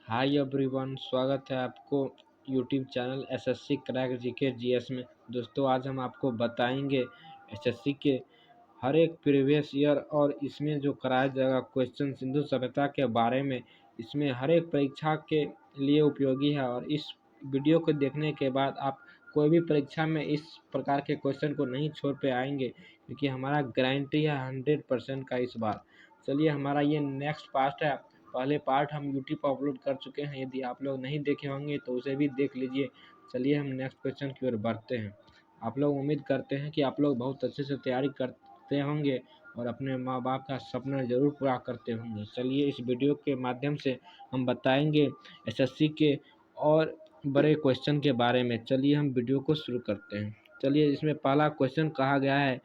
Hi everyone, स्वागत है आपको YouTube channel SSC crack GK GS में। दोस्तों, आज हम आपको बताएंगे एसएससी के हर एक प्रीवियस ईयर और इसमें जो कराया जाएगा क्वेश्चन सिंधु सभ्यता के बारे में। इसमें हर एक परीक्षा के लिए उपयोगी है और इस वीडियो को देखने के बाद आप कोई भी परीक्षा में इस प्रकार के क्वेश्चन को नहीं छोड़ पे आएंगे, क्योंकि हमारा गारंटी है 100% का इस बार। चलिए, हमारा ये नेक्स्ट पार्ट है। पहले पार्ट हम यूट्यूब पर अपलोड कर चुके हैं, यदि आप लोग नहीं देखे होंगे तो उसे भी देख लीजिए। चलिए हम नेक्स्ट क्वेश्चन की ओर बढ़ते हैं। आप लोग उम्मीद करते हैं कि आप लोग बहुत अच्छे से तैयारी करते होंगे और अपने माँ बाप का सपना ज़रूर पूरा करते होंगे। चलिए, इस वीडियो के माध्यम से हम बताएंगे एसएससी के और बड़े क्वेश्चन के बारे में। चलिए हम वीडियो को शुरू करते हैं। चलिए, इसमें पहला क्वेश्चन कहा गया है,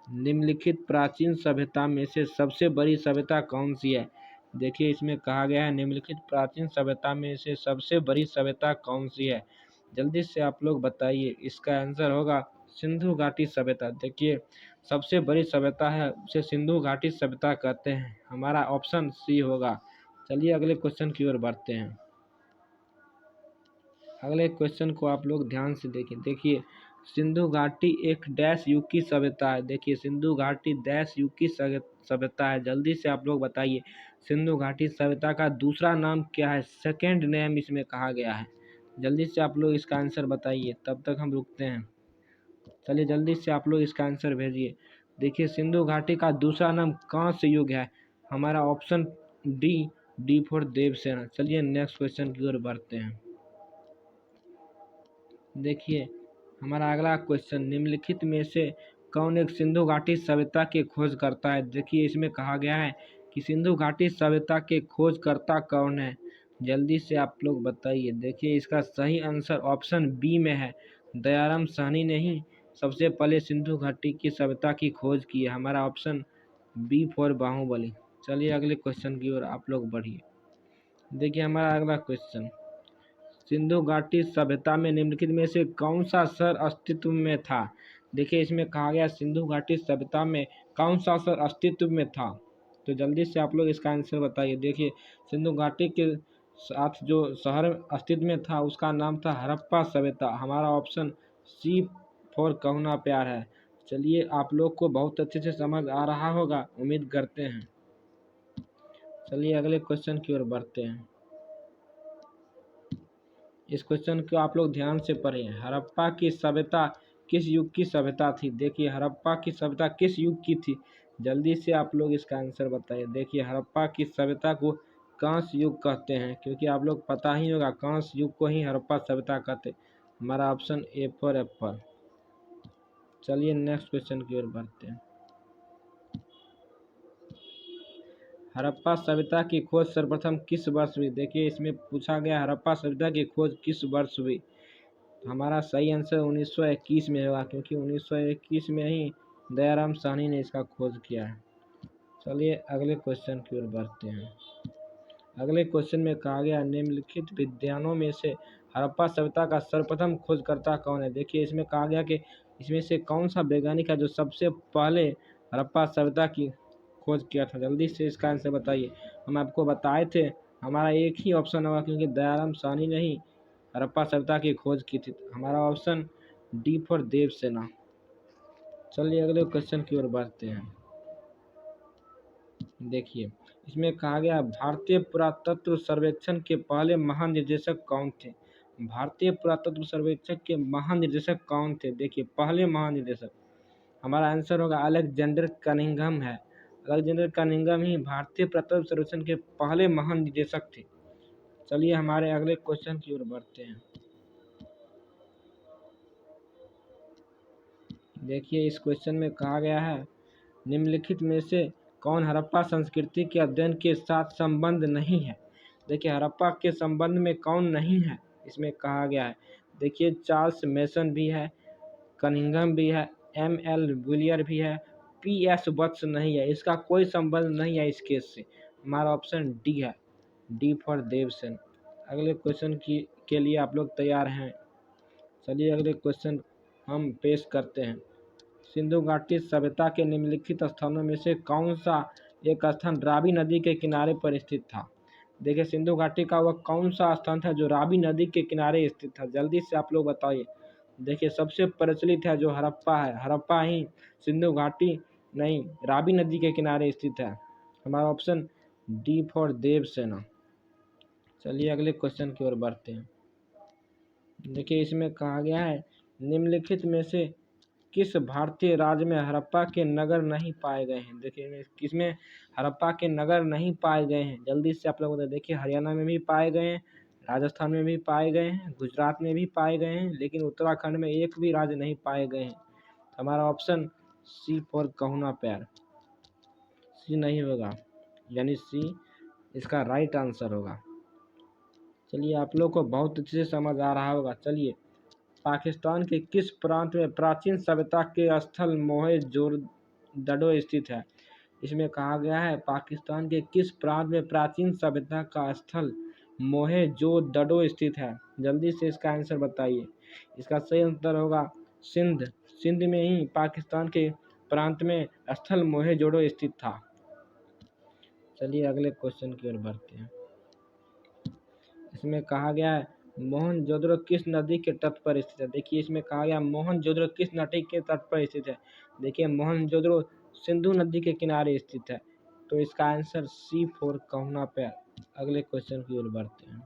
निम्नलिखित प्राचीन सभ्यता में से सबसे बड़ी सभ्यता कौन सी है। देखिए, इसमें कहा गया है निम्नलिखित प्राचीन सभ्यता में से सबसे बड़ी सभ्यता कौन सी है। जल्दी से आप लोग बताइए। इसका आंसर होगा सिंधु घाटी सभ्यता। देखिए, सबसे बड़ी सभ्यता है उसे सिंधु घाटी सभ्यता कहते हैं। हमारा ऑप्शन सी होगा। चलिए अगले क्वेश्चन की ओर बढ़ते हैं। अगले क्वेश्चन को आप लोग ध्यान से देखिए, सिंधु घाटी एक डैश युग की सभ्यता है। देखिए, सिंधु घाटी डैश युग की सभ्यता है। जल्दी से आप लोग बताइए, सिंधु घाटी सभ्यता का दूसरा नाम क्या है। सेकेंड नेम इसमें कहा गया है। जल्दी से आप लोग इसका आंसर बताइए, तब तक हम रुकते हैं। चलिए जल्दी से आप लोग इसका आंसर भेजिए। देखिए, सिंधु घाटी का दूसरा नाम कांस्य युग है। हमारा ऑप्शन डी फॉर देवसेना। चलिए नेक्स्ट क्वेश्चन की ओर बढ़ते हैं। देखिए, हमारा अगला क्वेश्चन, निम्नलिखित में से कौन एक सिंधु घाटी सभ्यता की खोज करता है। देखिए, इसमें कहा गया है कि सिंधु घाटी सभ्यता के खोजकर्ता कौन है। जल्दी से आप लोग बताइए। देखिए, इसका सही आंसर ऑप्शन बी में है। दयाराम साहनी ने ही सबसे पहले सिंधु घाटी की सभ्यता की खोज की है। हमारा ऑप्शन बी फॉर बाहुबली। चलिए अगले क्वेश्चन की ओर आप लोग बढ़िए। देखिए, हमारा अगला क्वेश्चन, सिंधु घाटी सभ्यता में निम्नलिखित में से कौन सा शहर अस्तित्व में था। देखिए, इसमें कहा गया सिंधु घाटी सभ्यता में कौन सा शहर अस्तित्व में था। तो जल्दी से आप लोग इसका आंसर बताइए। देखिए, सिंधु घाटी के साथ जो शहर अस्तित्व में था उसका नाम था हड़प्पा सभ्यता। हमारा ऑप्शन सी फॉर कहना प्यार है। चलिए, आप लोग को बहुत अच्छे से समझ आ रहा होगा, उम्मीद करते हैं। चलिए अगले क्वेश्चन की ओर बढ़ते हैं। इस क्वेश्चन को आप लोग ध्यान से पढ़ें। हड़प्पा की सभ्यता किस युग की सभ्यता थी। देखिए, हड़प्पा की सभ्यता किस युग की थी। जल्दी से आप लोग इसका आंसर बताइए। देखिए, हड़प्पा की सभ्यता को कांस्य युग कहते हैं, क्योंकि आप लोग पता ही होगा कांस्य युग को ही हड़प्पा सभ्यता कहते। हमारा ऑप्शन ए फॉर एप्पल। चलिए नेक्स्ट क्वेश्चन की ओर बढ़ते हैं। हड़प्पा सभ्यता की खोज सर्वप्रथम किस वर्ष हुई। देखिए, इसमें पूछा गया हड़प्पा सभ्यता की खोज किस वर्ष हुई। हमारा सही आंसर 1921 में होगा, क्योंकि 1921 में ही दयाराम साहनी ने इसका खोज किया है। चलिए अगले क्वेश्चन की ओर बढ़ते हैं। अगले क्वेश्चन में कहा गया, निम्नलिखित विद्वानों में से हड़प्पा सभ्यता का सर्वप्रथम खोजकर्ता कौन है। देखिए, इसमें कहा गया कि इसमें से कौन सा वैज्ञानिक है जो सबसे पहले हड़प्पा सभ्यता की खोज किया था। जल्दी से इसका आंसर बताइए। हम आपको बताए थे हमारा एक ही ऑप्शन होगा, क्योंकि दयाराम साहनी ने ही हड़प्पा सभ्यता की खोज की थी। हमारा ऑप्शन डी फॉर देवसेना। चलिए अगले क्वेश्चन की ओर बढ़ते हैं। देखिए, इसमें कहा गया, भारतीय पुरातत्व सर्वेक्षण के पहले महानिदेशक कौन थे। भारतीय पुरातत्व सर्वेक्षण के महानिदेशक कौन थे। देखिए, पहले महानिदेशक हमारा आंसर होगा अलेक्जेंडर कनिंघम है। अलेक्जेंडर कनिंघम ही भारतीय पुरातत्व सर्वेक्षण के पहले महानिदेशक थे। चलिए हमारे अगले क्वेश्चन की ओर बढ़ते हैं। देखिए, इस क्वेश्चन में कहा गया है, निम्नलिखित में से कौन हड़प्पा संस्कृति के अध्ययन के साथ संबंध नहीं है। देखिए, हड़प्पा के संबंध में कौन नहीं है, इसमें कहा गया है। देखिए, चार्ल्स मेसन भी है, कनिंघम भी है, एम.एल. विलियर भी है, पी.एस. वत्स नहीं है। इसका कोई संबंध नहीं है इस केस से। हमारा ऑप्शन डी है, डी फॉर देवसेन। अगले क्वेश्चन के लिए आप लोग तैयार हैं। चलिए अगले क्वेश्चन हम पेश करते हैं। सिंधु घाटी सभ्यता के निम्नलिखित स्थानों में से कौन सा एक स्थान रावी नदी के किनारे पर स्थित था। देखिए सिंधु घाटी का वह कौन सा स्थान था जो रावी नदी के किनारे स्थित था, जल्दी से आप लोग बताइए। देखिए सबसे प्रचलित है जो हड़प्पा है, हड़प्पा ही सिंधु घाटी नहीं रावी नदी के किनारे स्थित है। हमारा ऑप्शन डी फॉर देवसेना। चलिए अगले क्वेश्चन की ओर बढ़ते हैं। देखिए इसमें कहा गया है निम्नलिखित में से किस भारतीय राज्य में हड़प्पा के नगर नहीं पाए गए हैं। देखिए किसमें हड़प्पा के नगर नहीं पाए गए हैं, जल्दी से आप लोग बताइए। देखिए हरियाणा में भी पाए गए हैं, राजस्थान में भी पाए गए हैं, गुजरात में भी पाए गए हैं, लेकिन उत्तराखंड में एक भी राज्य नहीं पाए गए हैं। हमारा ऑप्शन सी फॉर कहुना पैर, सी नहीं होगा, यानी सी इसका राइट आंसर होगा। चलिए आप लोग को बहुत अच्छे से समझ आ रहा होगा। चलिए पाकिस्तान के किस प्रांत में प्राचीन सभ्यता के स्थल मोहेंजोदड़ो स्थित है। इसमें कहा गया है पाकिस्तान के किस प्रांत में प्राचीन सभ्यता का स्थल मोहेंजोदड़ो स्थित है, जल्दी से इसका आंसर बताइए। इसका सही उत्तर होगा सिंध। सिंध में ही पाकिस्तान के प्रांत में स्थल मोहेंजोदड़ो स्थित था। चलिए अगले क्वेश्चन की ओर बढ़ते हैं। इसमें कहा गया है मोहनजोदड़ो किस नदी के तट पर स्थित है। देखिए इसमें कहा गया मोहनजोदड़ो किस नदी के तट पर स्थित है। देखिए मोहनजोदड़ो सिंधु नदी के किनारे स्थित है, तो इसका आंसर सी फॉर कहुना पे। अगले क्वेश्चन की ओर बढ़ते हैं।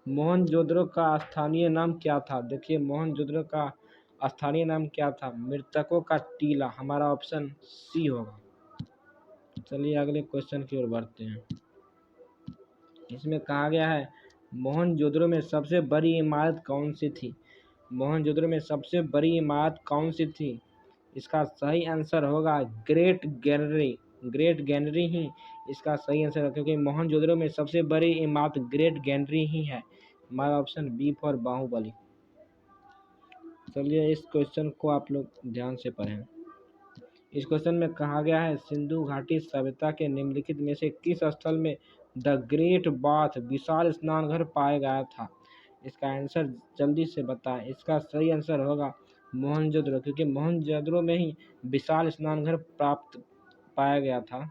मोहनजोदड़ो का स्थानीय नाम क्या था। देखिए मोहनजोदड़ो का स्थानीय नाम क्या था, मृतकों का टीला। हमारा ऑप्शन सी होगा। चलिए अगले क्वेश्चन की ओर बढ़ते हैं। इसमें कहा गया है मोहनजोदड़ो में सबसे बड़ी इमारत कौन सी थी। मोहनजोदड़ो में सबसे बड़ी इमारत कौन सी थी। इसका सही आंसर होगा ग्रेट गैलरी। ग्रेट गैलरी ही इसका सही आंसर है, क्योंकि मोहनजोदड़ो में सबसे बड़ी इमारत ग्रेट गैलरी ही है। हमारा ऑप्शन बी फॉर बाहुबली। चलिए इस क्वेश्चन को आप लोग ध्यान से पढ़ें। इस क्वेश्चन में कहा गया है सिंधु घाटी सभ्यता के निम्नलिखित में से किस स्थल में द ग्रेट बाथ विशाल स्नानघर पाया गया था। इसका आंसर जल्दी से बताएं। इसका सही आंसर होगा मोहनजोदड़ो, क्योंकि मोहनजोदड़ो में ही विशाल स्नानघर प्राप्त पाया गया था।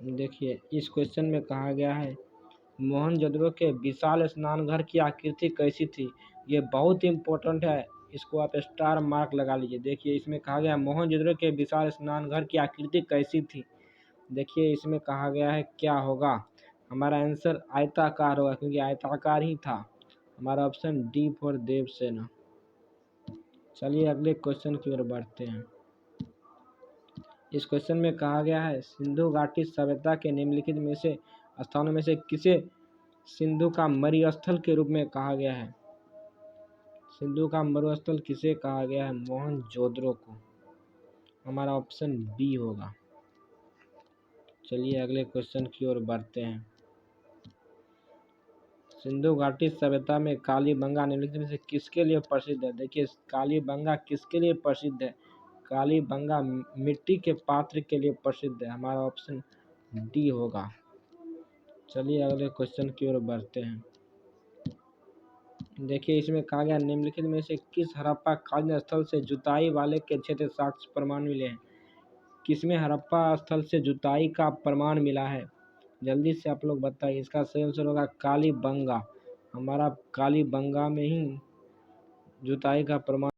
देखिए इस क्वेश्चन में कहा गया है मोहनजोदड़ो के विशाल स्नानघर की आकृति कैसी थी। ये बहुत इम्पोर्टेंट है, इसको आप स्टार मार्क लगा लीजिए। देखिए इसमें कहा गया मोहनजोदड़ो के विशाल स्नानघर की आकृति कैसी थी। देखिए इसमें कहा गया है क्या होगा, हमारा आंसर आयताकार होगा, क्योंकि आयताकार ही था। हमारा ऑप्शन डी फॉर देवसेना। चलिए अगले क्वेश्चन की ओर बढ़ते हैं। इस क्वेश्चन में कहा गया है सिंधु घाटी सभ्यता के निम्नलिखित में से स्थानों में से किसे सिंधु का मरुस्थल के रूप में कहा गया है। सिंधु का मरुस्थल किसे कहा गया है, मोहनजोदड़ो को। हमारा ऑप्शन बी होगा। चलिए अगले क्वेश्चन की ओर बढ़ते हैं। सिंधु घाटी सभ्यता में कालीबंगा निम्नलिखित में से किसके लिए प्रसिद्ध है। देखिए कालीबंगा किसके लिए प्रसिद्ध है, कालीबंगा मिट्टी के पात्र के लिए प्रसिद्ध है। हमारा ऑप्शन डी होगा। चलिए अगले क्वेश्चन की ओर बढ़ते हैं। देखिए इसमें कहा गया निम्नलिखित में से किस हड़प्पा कालीन स्थल से जुताई वाले के क्षेत्र साक्ष्य प्रमाण मिले हैं। किसमें हड़प्पा स्थल से जुताई का प्रमाण मिला है, जल्दी से आप लोग बताइए। इसका सही आंसर होगा कालीबंगा। हमारा कालीबंगा में ही जुताई का प्रमाण